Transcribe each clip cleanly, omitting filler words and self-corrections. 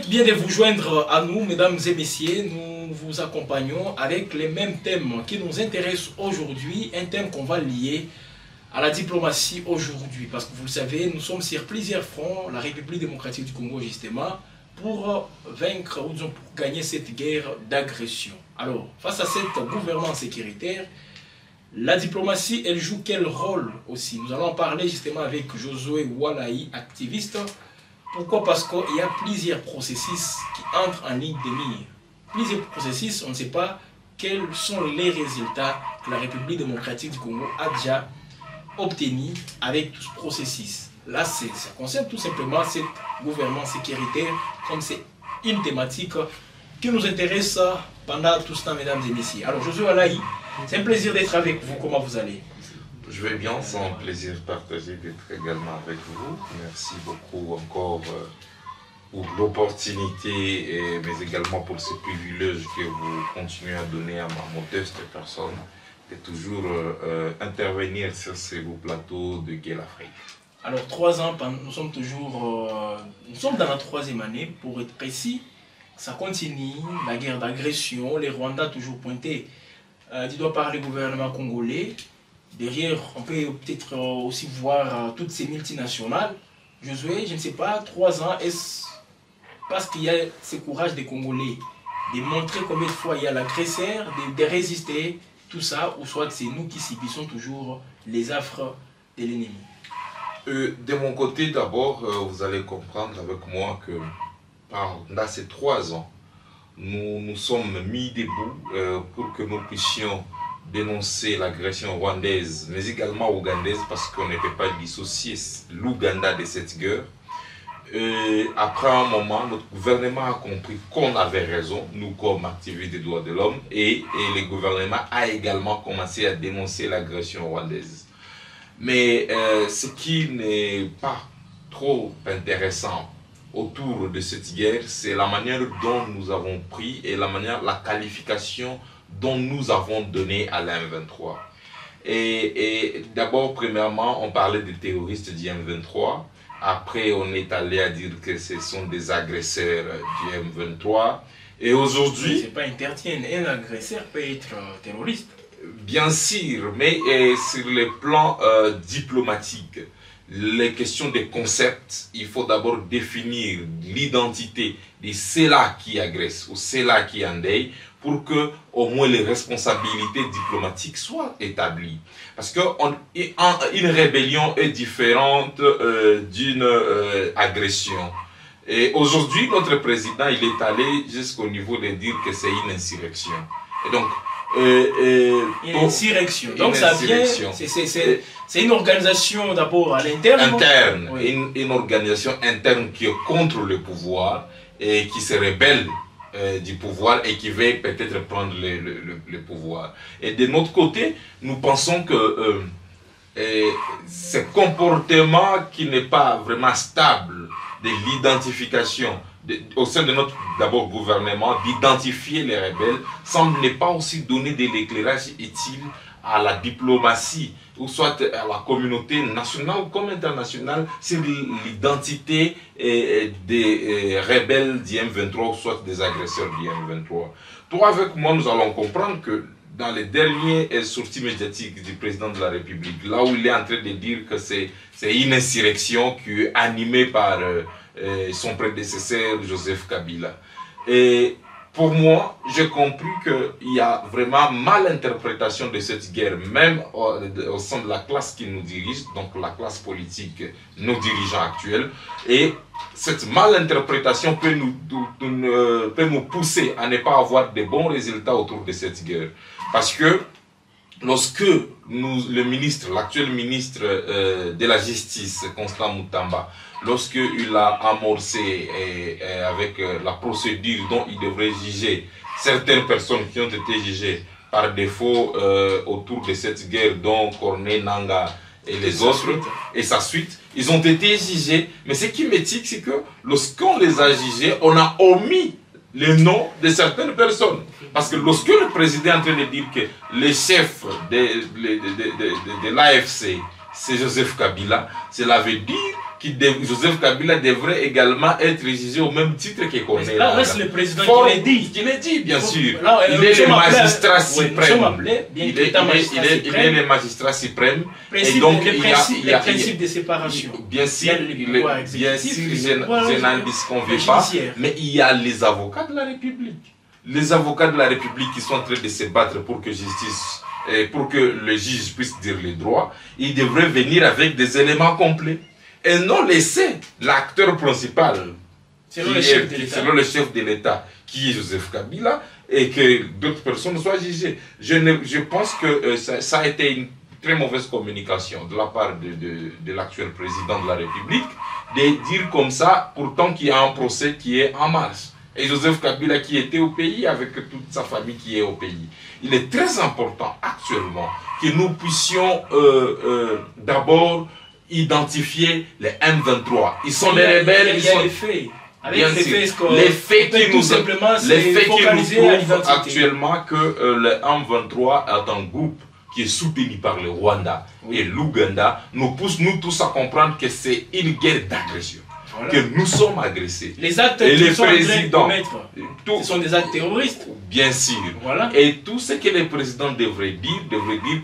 faites bien de vous joindre à nous, mesdames et messieurs. Nous vous accompagnons avec les mêmes thèmes qui nous intéressent aujourd'hui. Un thème qu'on va lier à la diplomatie aujourd'hui. Parce que vous le savez, nous sommes sur plusieurs fronts, la République démocratique du Congo justement, pour vaincre ou disons pour gagner cette guerre d'agression. Alors, face à cette gouvernance sécuritaire, la diplomatie, elle joue quel rôle aussi? Nous allons en parler justement avec Josué Walaï, activiste. Pourquoi? Parce qu'il y a plusieurs processus qui entrent en ligne de mire. Plusieurs processus, on ne sait pas quels sont les résultats que la République démocratique du Congo a déjà obtenus avec tout ce processus. Là, ça concerne tout simplement cette gouvernance sécuritaire, comme c'est une thématique qui nous intéresse pendant tout ce temps, mesdames et messieurs. Alors, Josué Walaï, c'est un plaisir d'être avec vous. Comment vous allez? Je vais bien, c'est un plaisir partagé d'être également avec vous. Merci beaucoup encore pour l'opportunité, mais également pour ce privilège que vous continuez à donner à ma modeste personne de toujours intervenir sur ces beaux plateaux de Gueule Afrique. Alors, 3 ans, nous sommes toujours nous sommes dans la 3e année, pour être précis. Ça continue, la guerre d'agression, les Rwandais toujours pointés du doigt par le gouvernement congolais. Derrière, on peut peut-être aussi voir toutes ces multinationales. Josué, je ne sais pas, 3 ans, est-ce parce qu'il y a ce courage des Congolais de montrer combien de fois il y a l'agresseur, de résister, tout ça, ou soit c'est nous qui subissons toujours les affres de l'ennemi? De mon côté, d'abord, vous allez comprendre avec moi que pendant ces 3 ans, nous nous sommes mis debout pour que nous puissions dénoncer l'agression rwandaise, mais également ougandaise, parce qu'on ne peut pas dissocier l'Ouganda de cette guerre. Après un moment, notre gouvernement a compris qu'on avait raison, nous comme activistes des droits de l'homme, et le gouvernement a également commencé à dénoncer l'agression rwandaise. Mais ce qui n'est pas trop intéressant autour de cette guerre, c'est la manière dont nous avons pris et la qualification dont nous avons donné à l'M23. Et d'abord, premièrement, on parlait des terroristes du M23. Après, on est allé à dire que ce sont des agresseurs du M23. Et aujourd'hui... C'est pas interdit, un agresseur peut être terroriste. Bien sûr, mais sur le plan diplomatique, les questions de concepts, il faut d'abord définir l'identité de ceux-là qui agressent ou ceux-là qui endeuillent pour que au moins les responsabilités diplomatiques soient établies. Parce qu'une rébellion est différente d'une agression. Et aujourd'hui, notre président, il est allé jusqu'au niveau de dire que c'est une insurrection. Et donc, une insurrection. Donc ça vient, c'est une organisation d'abord à l'interne. Interne, oui. Une organisation interne qui est contre le pouvoir et qui se rebelle du pouvoir et qui veut peut-être prendre le pouvoir. Et de notre côté, nous pensons que ce comportement qui n'est pas vraiment stable de l'identification au sein de notre d'abord gouvernement, d'identifier les rebelles, semble ne pas aussi donner de l'éclairage utile à la diplomatie, ou soit à la communauté nationale comme internationale, sur l'identité des rebelles du M23, ou soit des agresseurs du M23. Toi, avec moi, nous allons comprendre que dans les dernières sorties médiatiques du président de la République, là où il est en train de dire que c'est une insurrection qui est animée par son prédécesseur Joseph Kabila. Et pour moi, j'ai compris qu'il y a vraiment mal interprétation de cette guerre, même au sein de la classe qui nous dirige, donc la classe politique, nos dirigeants actuels. Et cette mal interprétation peut nous pousser à ne pas avoir de bons résultats autour de cette guerre. Parce que lorsque l'actuel ministre de la Justice, Constant Moutamba, lorsqu'il a amorcé avec la procédure dont il devrait juger certaines personnes qui ont été jugées par défaut autour de cette guerre, dont Corneille Nangaa et les autres, et sa suite, ils ont été jugés. Mais ce qui m'étique, c'est que lorsqu'on les a jugés, on a omis les noms de certaines personnes. Parce que lorsque le président est en train de dire que les chefs de l'AFC, c'est Joseph Kabila, cela veut dire que Joseph Kabila devrait également être jugé au même titre que Corneille. Là, c'est le président qui l'a dit. Qui l'a dit, bien sûr. Là, il est le magistrat suprême. Il est le magistrat suprême. Et donc, les principes de séparation. Bien sûr, je n'en dis qu'on ne veut pas, mais il y a les avocats de la République. Les avocats de la République qui sont en train de se battre pour que justice, pour que le juge puisse dire les droits, ils devraient venir avec des éléments complets. Et non laisser l'acteur principal, selon le chef de l'État, qui est Joseph Kabila, et que d'autres personnes soient jugées. Je pense que ça a été une très mauvaise communication de la part de l'actuel président de la République, de dire comme ça, pourtant qu'il y a un procès qui est en marche. Et Joseph Kabila qui était au pays avec toute sa famille qui est au pays. Il est très important actuellement que nous puissions d'abord identifier les M23. Ils sont des rebelles. Il y a les faits. Les faits qui nous prouvent actuellement que le M23 est un groupe qui est soutenu par le Rwanda et l'Ouganda, nous pousse nous tous à comprendre que c'est une guerre d'agression. Voilà. Que nous sommes agressés. Les actes qu'ils sont en train de commettre, ce sont des actes terroristes. Bien sûr. Voilà. Et tout ce que le président devrait dire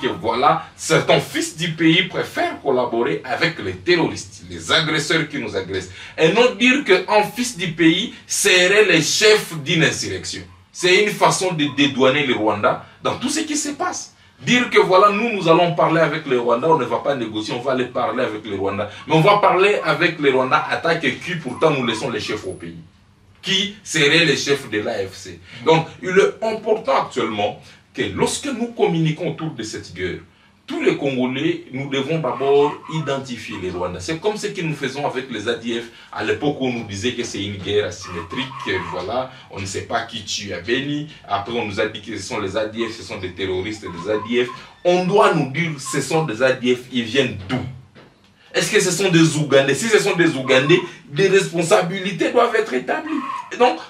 que voilà, certains fils du pays préfèrent collaborer avec les terroristes, les agresseurs qui nous agressent. Et non dire qu'un fils du pays serait le chef d'une insurrection. C'est une façon de dédouaner le Rwanda dans tout ce qui se passe. Dire que voilà, nous allons parler avec les Rwandais, on ne va pas négocier, on va aller parler avec les Rwandais. Mais on va parler avec les Rwandais, attaque et qui pourtant nous laissons les chefs au pays. Qui seraient les chefs de l'AFC. Donc il est important actuellement que lorsque nous communiquons autour de cette guerre, tous les Congolais, nous devons d'abord identifier les Rwandais. C'est comme ce que nous faisons avec les ADF. À l'époque, on nous disait que c'est une guerre asymétrique, voilà, on ne sait pas qui tue à Beni. Après, on nous a dit que ce sont les ADF, ce sont des terroristes des ADF. On doit nous dire ce sont des ADF, ils viennent d'où? Est-ce que ce sont des Ougandais? Si ce sont des Ougandais, des responsabilités doivent être établies. Et donc,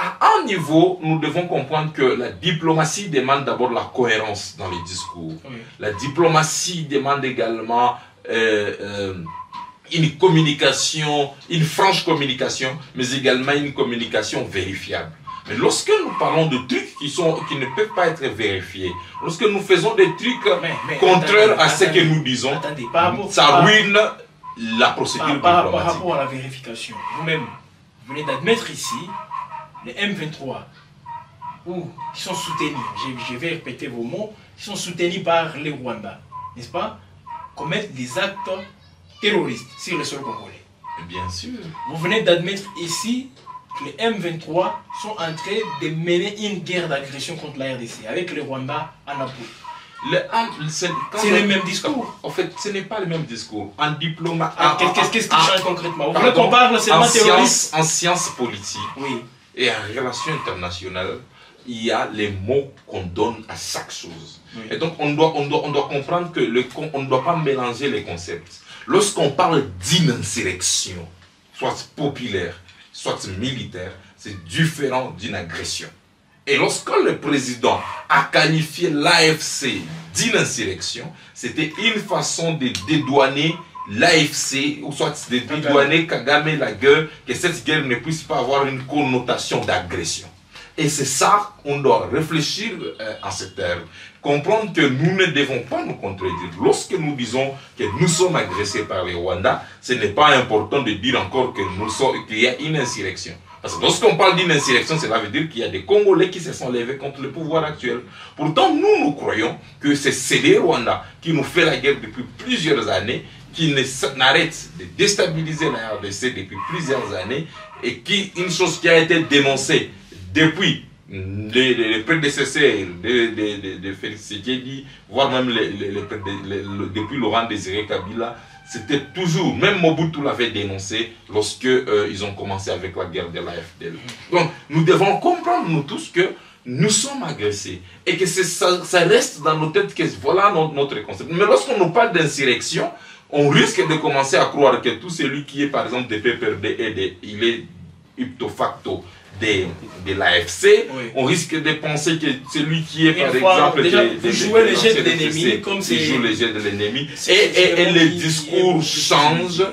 à un niveau, nous devons comprendre que la diplomatie demande d'abord la cohérence dans les discours. Oui. La diplomatie demande également une communication, une franche communication, mais également une communication vérifiable. Mais lorsque nous parlons de trucs qui ne peuvent pas être vérifiés, lorsque nous faisons des trucs contraires à ce que nous disons, ça ruine la procédure diplomatique. Par rapport à la vérification, vous-même, vous venez d'admettre ici les M23, qui sont soutenus, je vais répéter vos mots, qui sont soutenus par les Rwandais, n'est-ce pas, commettent des actes terroristes sur le sol congolais. Bien sûr. Vous venez d'admettre ici que les M23 sont en train de mener une guerre d'agression contre la RDC, avec les Rwandais en appui. C'est le même discours. En fait, ce n'est pas le même discours. En diplomatie. Qu'est-ce qui change concrètement? Vous voulez qu'on parle seulement terroriste? En sciences politiques. Oui. Et en relations internationales, il y a les mots qu'on donne à chaque chose. Oui. Et donc, on doit comprendre que on ne doit pas mélanger les concepts. Lorsqu'on parle d'une insurrection, soit populaire, soit militaire, c'est différent d'une agression. Et lorsque le président a qualifié l'AFC d'une insurrection, c'était une façon de dédouaner l'AFC, ou soit de dédouaner Kagame la guerre, que cette guerre ne puisse pas avoir une connotation d'agression. Et c'est ça qu'on doit réfléchir à ces termes. Comprendre que nous ne devons pas nous contredire. Lorsque nous disons que nous sommes agressés par les Rwandais, ce n'est pas important de dire encore qu'il y a une insurrection. Parce que lorsqu'on parle d'une insurrection, cela veut dire qu'il y a des Congolais qui se sont levés contre le pouvoir actuel. Pourtant, nous croyons que c'est les Rwandais qui nous fait la guerre depuis plusieurs années, qui n'arrête de déstabiliser la RDC depuis plusieurs années, et une chose qui a été dénoncée depuis les prédécesseurs de Félix Tshisekedi, voire même depuis Laurent Désiré Kabila, c'était toujours, même Mobutu l'avait dénoncé lorsque ils ont commencé avec la guerre de l'AFDL. Donc nous devons comprendre nous tous que nous sommes agressés et que ça reste dans nos têtes que voilà notre concept. Mais lorsqu'on nous parle d'insurrection, on risque de commencer à croire que tout celui qui est par exemple de PPRD, il est ipto facto de l'AFC, Oui. on risque de penser que celui qui est, par Une fois, exemple, déjà, vous jouez les jets de l'ennemi, comme c'est... joue les jets de l'ennemi, c'est et vraiment les qui discours est- changent.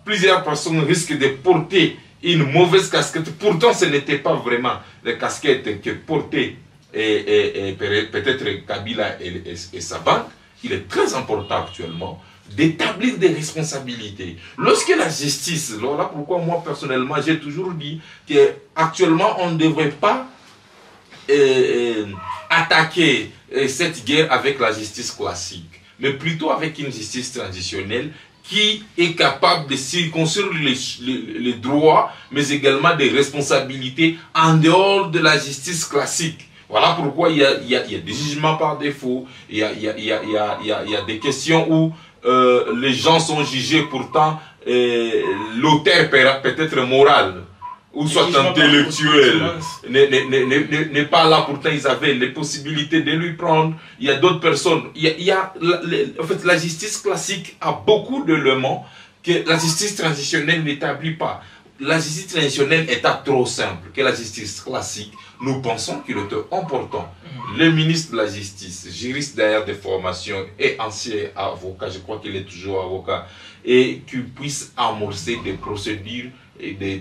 Plusieurs personnes risquent de porter une mauvaise casquette. Pourtant, ce n'était pas vraiment la casquette que portait et peut-être Kabila et sa banque. Il est très important actuellement d'établir des responsabilités. Lorsque la justice, voilà pourquoi moi personnellement j'ai toujours dit qu'actuellement on ne devrait pas attaquer cette guerre avec la justice classique, mais plutôt avec une justice transitionnelle qui est capable de circonscrire les droits, mais également des responsabilités en dehors de la justice classique. Voilà pourquoi il y a des jugements par défaut, il y a des questions où les gens sont jugés, pourtant l'auteur peut-être moral ou soit intellectuel n'est pas là, pourtant ils avaient les possibilités de lui prendre. Il y a d'autres personnes, en fait la justice classique a beaucoup d'éléments que la justice transitionnelle n'établit pas. La justice traditionnelle est trop simple que la justice classique. Nous pensons qu'il est important. Le ministre de la Justice, juriste derrière des formations et ancien avocat, je crois qu'il est toujours avocat, et qu'il puisse amorcer des procédures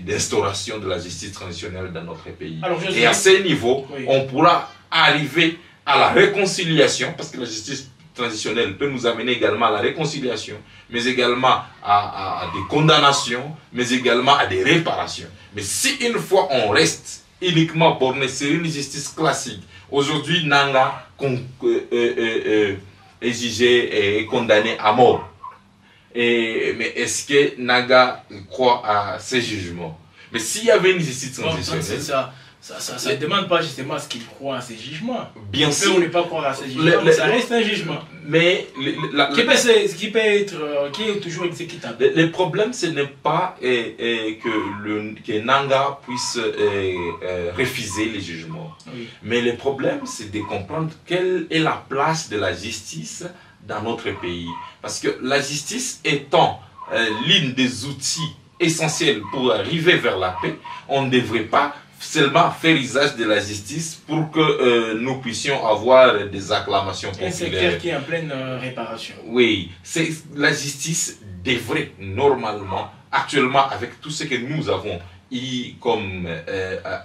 d'instauration de la justice traditionnelle dans notre pays. Alors, et à ce niveau, oui, on pourra arriver à la réconciliation, parce que la justice transitionnelle peut nous amener également à la réconciliation, mais également à des condamnations, mais également à des réparations. Mais si une fois on reste uniquement borné sur une justice classique, aujourd'hui Nanga est jugé et condamné à mort. Mais est-ce que Nanga croit à ces jugements? Mais s'il y avait une justice transitionnelle... Ça ne demande pas justement à ce qu'il croit à ces jugements. Bien sûr. On ne peut pas croire à ces jugements, mais ça reste un jugement. Mais qui est toujours exécutable. Le problème, ce n'est pas que Nanga puisse refuser les jugements. Oui. Mais le problème, c'est de comprendre quelle est la place de la justice dans notre pays. Parce que la justice étant l'une des outils essentiels pour arriver vers la paix, on ne devrait pas seulement faire usage de la justice pour que nous puissions avoir des acclamations populaires. Un secteur qui est en pleine réparation. Oui, la justice devrait normalement, actuellement avec tout ce que nous avons comme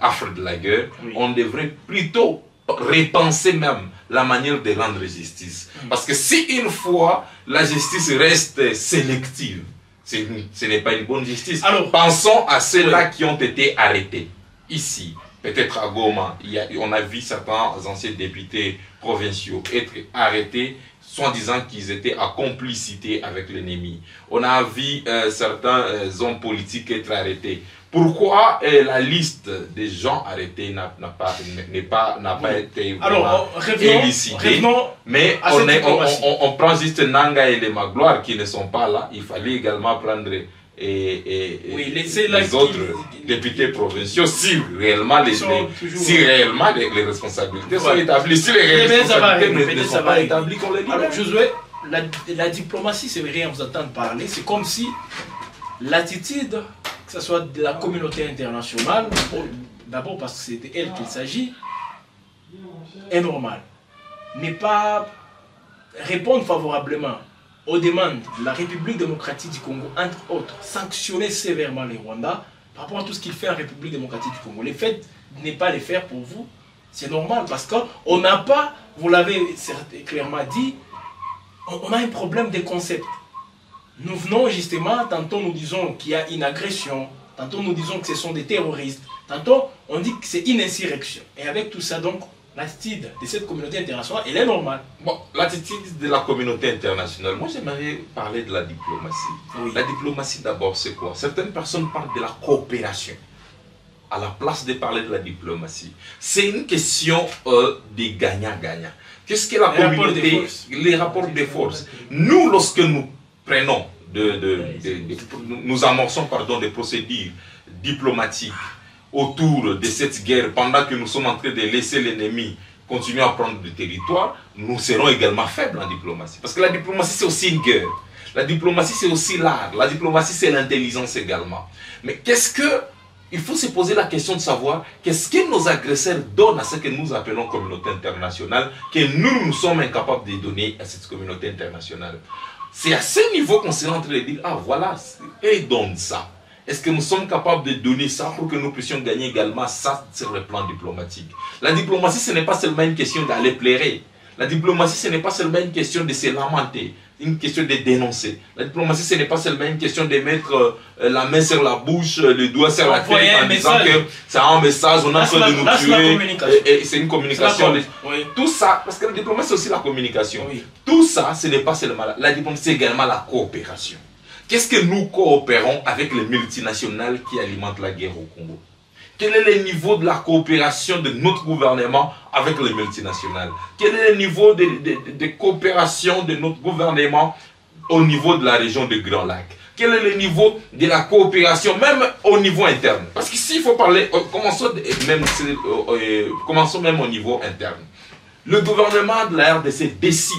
affre de la guerre, oui, on devrait plutôt repenser même la manière de rendre justice. Parce que si une fois la justice reste sélective, ce n'est pas une bonne justice. Alors, pensons à ceux-là qui ont été arrêtés. Ici, peut-être à Goma, on a vu certains anciens députés provinciaux être arrêtés, soi-disant qu'ils étaient à complicité avec l'ennemi. On a vu certains hommes politiques être arrêtés. Pourquoi la liste des gens arrêtés n'a pas été élucidée? Mais on prend juste Nanga et les Magloire qui ne sont pas là. Il fallait également prendre les autres députés provinciaux si réellement les responsabilités sont établies. Si les responsabilités ne sont pas établies, qu'on les dit. Alors Josué, la diplomatie, c'est rien vous entendre parler, c'est comme si l'attitude, que ce soit de la communauté internationale, d'abord parce que c'est d'elle qu'il s'agit, est normale. Ne pas répondre favorablement aux demandes de la République démocratique du Congo, entre autres, sanctionner sévèrement les Rwandais par rapport à tout ce qu'il fait en République démocratique du Congo. Le fait de ne pas les faire pour vous, c'est normal parce qu'on n'a pas, vous l'avez clairement dit, on a un problème de concept. Nous venons justement, tantôt nous disons qu'il y a une agression, tantôt nous disons que ce sont des terroristes, tantôt on dit que c'est une insurrection. Et avec tout ça, donc, l'attitude de cette communauté internationale, elle est normale. Bon, l'attitude de la communauté internationale, moi j'aimerais parler de la diplomatie. Oui. La diplomatie d'abord, c'est quoi? Certaines personnes parlent de la coopération à la place de parler de la diplomatie. C'est une question de gagnant-gagnant. Qu'est-ce que la communauté... Les rapports de force. Nous, lorsque nous prenons, nous amorçons des procédures diplomatiques autour de cette guerre, pendant que nous sommes en train de laisser l'ennemi continuer à prendre du territoire, nous serons également faibles en diplomatie. Parce que la diplomatie, c'est aussi une guerre. La diplomatie, c'est aussi l'art. La diplomatie, c'est l'intelligence également. Mais qu'est-ce que il faut se poser la question de savoir qu'est-ce que nos agresseurs donnent à ce que nous appelons communauté internationale, que nous sommes incapables de donner à cette communauté internationale. C'est à ce niveau qu'on s'est en train de dire, ah voilà, eux donnent ça. Est-ce que nous sommes capables de donner ça pour que nous puissions gagner également ça sur le plan diplomatique? La diplomatie, ce n'est pas seulement une question d'aller plairer. La diplomatie, ce n'est pas seulement une question de se lamenter, une question de dénoncer. La diplomatie, ce n'est pas seulement une question de mettre la main sur la bouche, le doigt sur la tête en disant que c'est un message, on a besoin de nous tuer. C'est une communication. Oui. Tout ça, parce que la diplomatie, c'est aussi la communication. Oui. Tout ça, ce n'est pas seulement la diplomatie, c'est également la coopération. Qu'est-ce que nous coopérons avec les multinationales qui alimentent la guerre au Congo? Quel est le niveau de la coopération de notre gouvernement avec les multinationales? Quel est le niveau de coopération de notre gouvernement au niveau de la région de Grand Lac? Quel est le niveau de la coopération même au niveau interne? Parce qu'ici, il faut parler, commençons même au niveau interne. Le gouvernement de la RDC décide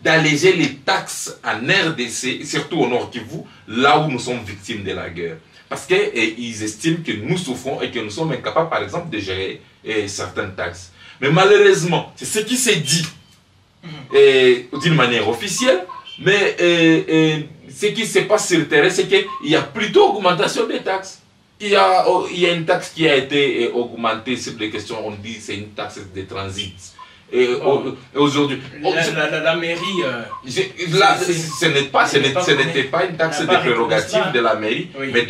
d'alléger les taxes en RDC, surtout au Nord Kivu, là où nous sommes victimes de la guerre. Parce qu'ils estiment que nous souffrons et que nous sommes incapables, par exemple, de gérer certaines taxes. Mais malheureusement, c'est ce qui s'est dit d'une manière officielle, mais ce qui se passe sur le terrain, c'est qu'il y a plutôt augmentation des taxes. Il y a une taxe qui a été augmentée sur des questions, on dit c'est une taxe de transit. Aujourd'hui, la mairie, ce n'était pas une taxe de prérogative de la mairie, oui. Mais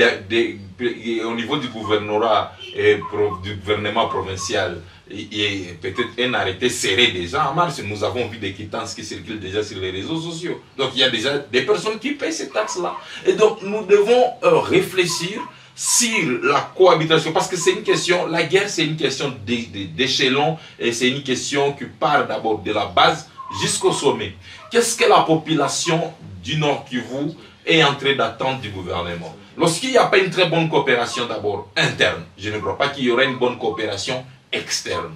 au niveau du gouvernorat et du gouvernement provincial, et peut-être un arrêté serré déjà en mars. Nous avons vu des quittances qui circulent déjà sur les réseaux sociaux. Donc il y a déjà des personnes qui payent ces taxes-là. Et donc nous devons réfléchir sur la cohabitation, parce que c'est une question, la guerre c'est une question d'échelon, et c'est une question qui part d'abord de la base jusqu'au sommet. Qu'est-ce que la population du Nord Kivu est en train d'attendre du gouvernement? Lorsqu'il n'y a pas une très bonne coopération d'abord interne, je ne crois pas qu'il y aurait une bonne coopération externe.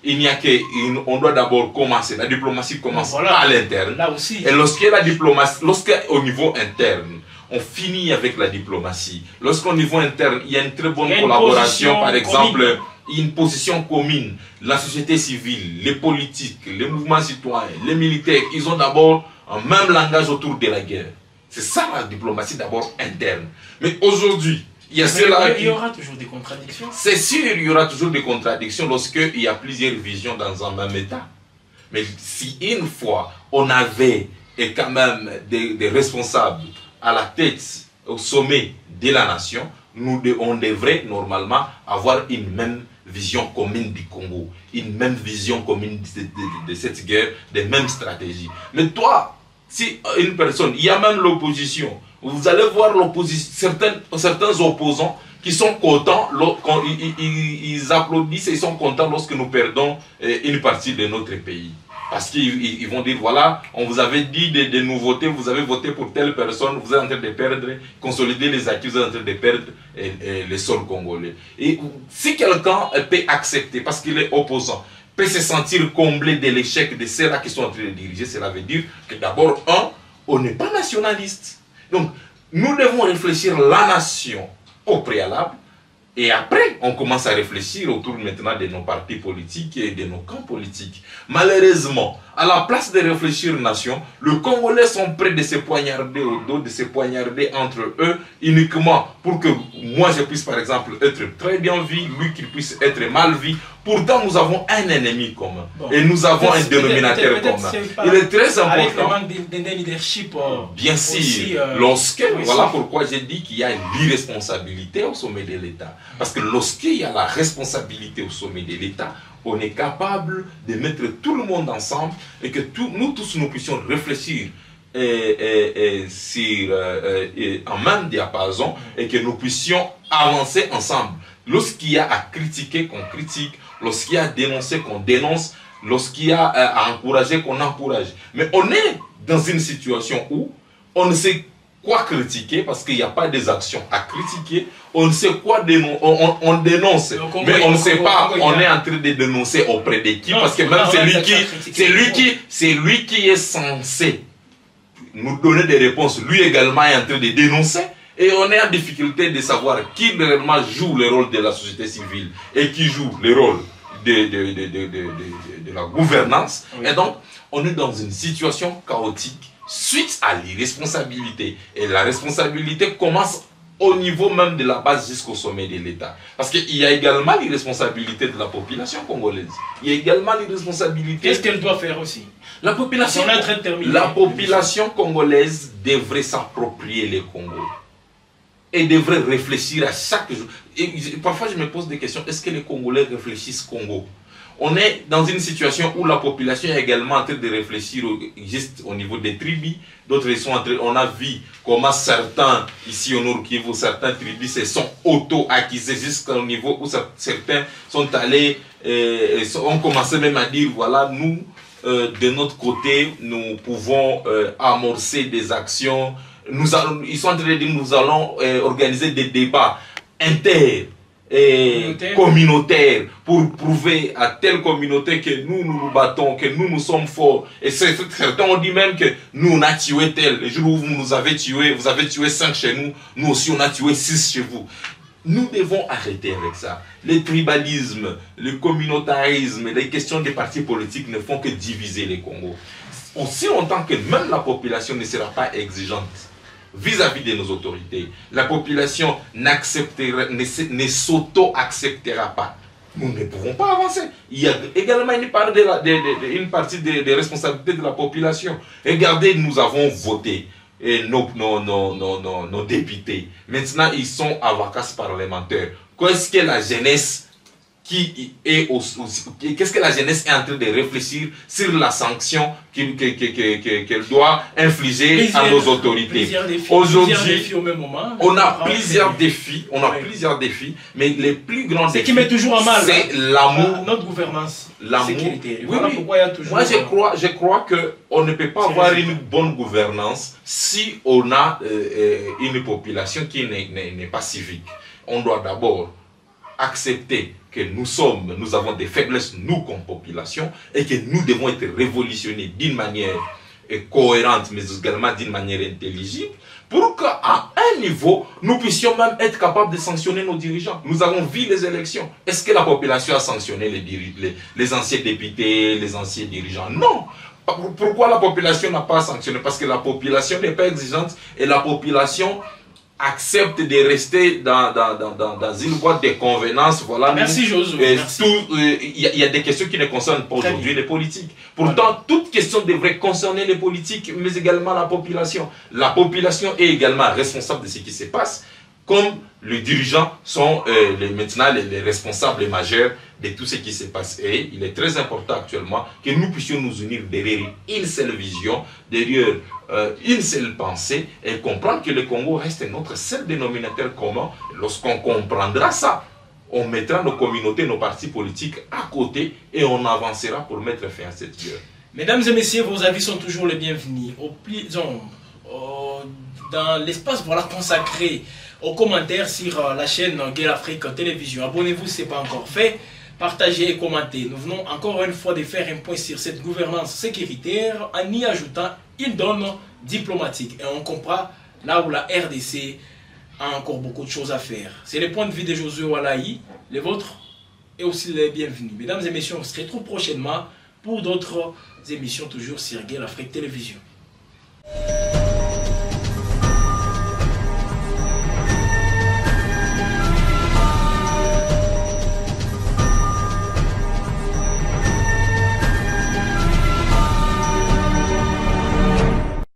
Il n'y a on doit d'abord commencer, la diplomatie commence à l'interne. Et lorsqu'au niveau interne, on finit avec la diplomatie. Lorsqu'au niveau interne, il y a une très bonne collaboration, par exemple, une position commune. La société civile, les politiques, les mouvements citoyens, les militaires, ils ont d'abord un même langage autour de la guerre. C'est ça la diplomatie d'abord interne. Mais aujourd'hui, il y aura toujours des contradictions. C'est sûr, il y aura toujours des contradictions lorsqu'il y a plusieurs visions dans un même État. Mais si une fois on avait quand même des responsables à la tête, au sommet de la nation, on devrait normalement avoir une même vision commune du Congo, une même vision commune de cette guerre, des mêmes stratégies. Mais toi, si une personne, il y a même l'opposition, vous allez voir l'opposition, certains opposants qui sont contents, ils applaudissent et ils sont contents lorsque nous perdons une partie de notre pays. Parce qu'ils vont dire, voilà, on vous avait dit des nouveautés, vous avez voté pour telle personne, vous êtes en train de perdre, consolider les acquis, vous êtes en train de perdre les sols congolais. Et si quelqu'un peut accepter, parce qu'il est opposant, peut se sentir comblé de l'échec de ceux-là qui sont en train de diriger, cela veut dire que d'abord, on n'est pas nationaliste. Donc, nous devons réfléchir la nation au préalable. Et après, on commence à réfléchir autour maintenant de nos partis politiques et de nos camps politiques. Malheureusement, à la place de réfléchir nation, les Congolais sont prêts de se poignarder au dos, de se poignarder entre eux, uniquement pour que moi je puisse par exemple être très bien vu, lui qu'il puisse être mal vu. Pourtant, nous avons un ennemi commun. Bon. Et nous avons un dénominateur commun. Il est très important. Avec le manque d'un leadership. Bien sûr. Voilà pourquoi j'ai dit qu'il y a une irresponsabilité au sommet de l'État. Parce que lorsqu'il y a la responsabilité au sommet de l'État, on est capable de mettre tout le monde ensemble et que nous tous nous puissions réfléchir sur un même diapason et que nous puissions avancer ensemble. Lorsqu'il y a à critiquer, qu'on critique. Lorsqu'il y a à dénoncer, qu'on dénonce. Lorsqu'il y a à encourager, qu'on encourage. Mais on est dans une situation où on ne sait quoi critiquer parce qu'il n'y a pas des actions à critiquer. On ne sait quoi dénoncer. On dénonce, mais on ne sait pas. On est en train de dénoncer auprès de qui. Parce que même c'est lui qui est censé nous donner des réponses. Lui également est en train de dénoncer. Et on est en difficulté de savoir qui réellement joue le rôle de la société civile et qui joue le rôle de la gouvernance. Oui. Et donc, on est dans une situation chaotique suite à l'irresponsabilité. Et la responsabilité commence au niveau même de la base jusqu'au sommet de l'État. Parce qu'il y a également l'irresponsabilité de la population congolaise. Il y a également l'irresponsabilité... Qu'est-ce qu'elle doit faire aussi? La population congolaise devrait s'approprier les Congos. Et devrait réfléchir à chaque jour. Et parfois je me pose des questions, est-ce que les Congolais réfléchissent Congo? On est dans une situation où la population est également en train de réfléchir juste au niveau des tribus. D'autres sont en train, on a vu comment certains, ici au Nord Kivu, certains tribus se sont auto-acquisés jusqu'au niveau où certains sont allés, ont commencé même à dire, voilà, nous, de notre côté, nous pouvons amorcer des actions. Ils sont en train de dire, nous allons organiser des débats communautaires pour prouver à telle communauté que nous nous battons, que nous sommes forts. Et certains ont dit même que nous on a tué tel. Le jour où vous nous avez tué, vous avez tué 5 chez nous, nous aussi on a tué 6 chez vous. Nous devons arrêter avec ça. Le tribalisme, le communautarisme, les questions des partis politiques ne font que diviser les Congos. Aussi longtemps que même la population ne sera pas exigeante vis-à-vis de nos autorités, la population ne s'auto-acceptera pas. Nous ne pouvons pas avancer. Il y a également une partie des responsabilités de la population. Regardez, nous avons voté nos députés. Maintenant, ils sont en vacances parlementaires. Qu'est-ce que la jeunesse qu'est-ce que la jeunesse est en train de réfléchir sur la sanction qu'elle doit infliger à nos autorités. Aujourd'hui, on a plusieurs défis, mais les plus grands défis, qui met toujours en mal, c'est l'amour, notre gouvernance, l'amour. Voilà pourquoi il y a toujours. Moi, je crois que on ne peut pas avoir une bonne gouvernance si on a une population qui n'est pas civique. On doit d'abord accepter que nous avons des faiblesses, nous, comme population, et que nous devons être révolutionnés d'une manière cohérente, mais également d'une manière intelligible, pour qu'à un niveau, nous puissions même être capables de sanctionner nos dirigeants. Nous avons vu les élections. Est-ce que la population a sanctionné les anciens députés, les anciens dirigeants? Non. Pourquoi la population n'a pas sanctionné? Parce que la population n'est pas exigeante et la population accepte de rester dans une boîte de convenance. Voilà. Merci Josué. Il y a des questions qui ne concernent pas aujourd'hui les politiques. Pourtant, toute question devrait concerner les politiques, mais également la population. La population est également responsable de ce qui se passe, comme les dirigeants sont maintenant les responsables majeurs de tout ce qui se passe. Et il est très important actuellement que nous puissions nous unir derrière une seule vision, derrière une seule pensée, et comprendre que le Congo reste notre seul dénominateur commun. Lorsqu'on comprendra ça, on mettra nos communautés, nos partis politiques à côté et on avancera pour mettre fin à cette guerre. Mesdames et messieurs, vos avis sont toujours les bienvenus. Dans l'espace consacré aux commentaires sur la chaîne Guerre Afrique Télévision. Abonnez-vous si ce n'est pas encore fait. Partagez et commentez. Nous venons encore une fois de faire un point sur cette gouvernance sécuritaire en y ajoutant une donne diplomatique. Et on comprend là où la RDC a encore beaucoup de choses à faire. C'est le point de vue de Josué Walaï, les vôtres et aussi les bienvenus. Mesdames et messieurs, on se retrouve prochainement pour d'autres émissions toujours sur Guerre Afrique Télévision.